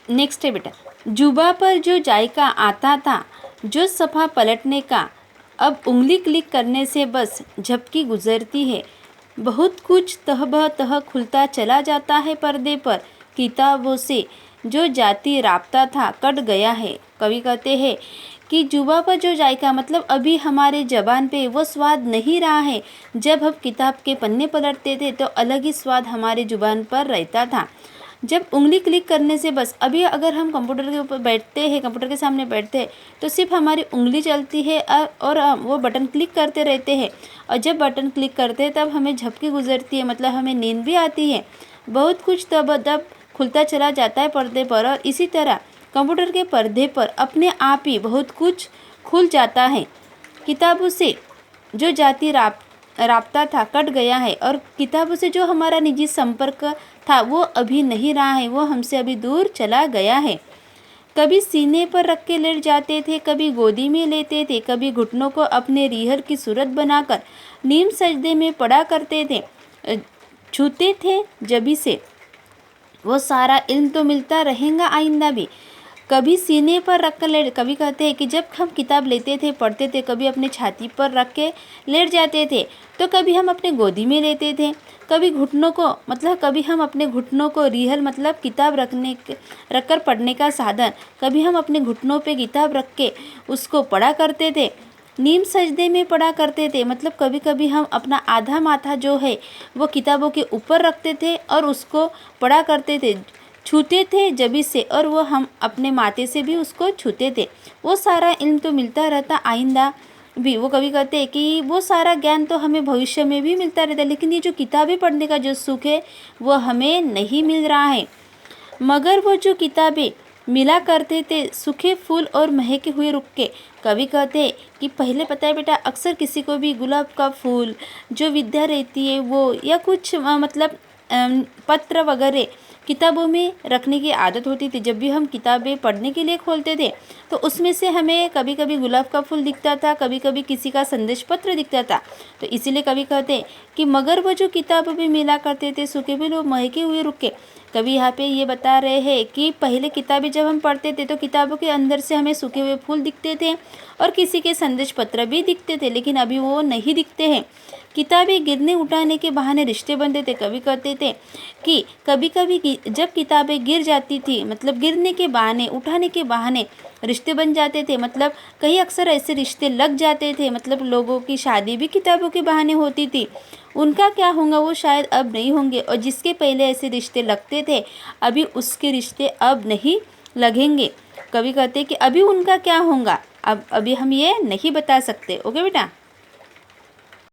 Next है बेटा, जुबा पर जो जायका आता था, जो सफ़ा पलटने का, अब उंगली क्लिक करने से बस झपकी गुजरती है। बहुत कुछ तह ब तह खुलता चला जाता है पर्दे पर, किताबों से जो जाती राब्ता था कट गया है। कवि कहते हैं कि जुबा पर जो जायका मतलब अभी हमारे ज़बान पे वो स्वाद नहीं रहा है। जब हम किताब के पन्ने पलटते थे तो अलग ही स्वाद हमारे ज़ुबान पर रहता था। जब उंगली क्लिक करने से बस अभी अगर हम कंप्यूटर के ऊपर बैठते हैं, कंप्यूटर के सामने बैठते हैं तो सिर्फ हमारी उंगली चलती है और वो बटन क्लिक करते रहते हैं। और जब बटन क्लिक करते हैं तब हमें झपकी गुजरती है, मतलब हमें नींद भी आती है। बहुत कुछ तब तब खुलता चला जाता है पर्दे पर, और इसी तरह कंप्यूटर के पर्दे पर अपने आप ही बहुत कुछ खुल जाता है। किताबों से जो जाती राब्ता था कट गया है, और किताबों से जो हमारा निजी संपर्क था वो अभी नहीं रहा है, वो हमसे अभी दूर चला गया है। कभी सीने पर रख के लेट जाते थे, कभी गोदी में लेते थे, कभी घुटनों को अपने रीहर की सूरत बनाकर नीम सजदे में पड़ा करते थे, छूते थे जबी से। वो सारा इल्म तो मिलता रहेगा आइंदा भी। कभी सीने पर रख कर लेट, कभी कहते हैं कि जब हम किताब लेते थे, पढ़ते थे, कभी अपने छाती पर रख के लेट जाते थे, तो कभी हम अपने गोदी में लेते थे, कभी घुटनों को मतलब कभी हम अपने घुटनों को रिहल मतलब किताब रख कर पढ़ने का साधन, कभी हम अपने घुटनों पे किताब रख के उसको पढ़ा करते थे। नीम सजदे में पढ़ा करते थे, मतलब कभी कभी हम अपना आधा माथा जो है वो किताबों के ऊपर रखते थे और उसको पढ़ा करते थे, छूते थे जबी से, और वो हम अपने माथे से भी उसको छूते थे। वो सारा इल्म तो मिलता रहता आइंदा भी। वो कभी कहते हैं कि वो सारा ज्ञान तो हमें भविष्य में भी मिलता रहता है, लेकिन ये जो किताबें पढ़ने का जो सुख है वो हमें नहीं मिल रहा है। मगर वो जो किताबें मिला करते थे सूखे फूल और महके हुए रुख के। कवि कहते हैं कि पहले पता है बेटा, अक्सर किसी को भी गुलाब का फूल जो विद्या रहती है वो, या कुछ मतलब पत्र वगैरह किताबों में रखने की आदत होती थी। जब भी हम किताबें पढ़ने के लिए खोलते थे तो उसमें से हमें कभी कभी गुलाब का फूल दिखता था, कभी कभी किसी का संदेश पत्र दिखता था। तो इसीलिए कवि कहते हैं कि मगर वो जो किताबों में मिला करते थे सूखे फूल और महके हुए रुख के। कवि यहाँ पे ये बता रहे हैं कि पहले किताबें जब हम पढ़ते थे तो किताबों के अंदर से हमें सूखे हुए फूल दिखते थे और किसी के संदेश पत्र भी दिखते थे, लेकिन अभी वो नहीं दिखते हैं। किताबें गिरने उठाने के बहाने रिश्ते बनते थे। कवि कहते थे कि कभी कभी जब किताबें गिर जाती थी, मतलब गिरने के बहाने, उठाने के बहाने रिश्ते बन जाते थे। मतलब कई अक्सर ऐसे रिश्ते लग जाते थे, मतलब लोगों की शादी भी किताबों के बहाने होती थी। उनका क्या होगा वो शायद अब नहीं होंगे, और जिसके पहले ऐसे रिश्ते लगते थे अभी उसके रिश्ते अब नहीं लगेंगे। कवि कहते कि अभी उनका क्या होगा अब अभी हम ये नहीं बता सकते। ओके बेटा।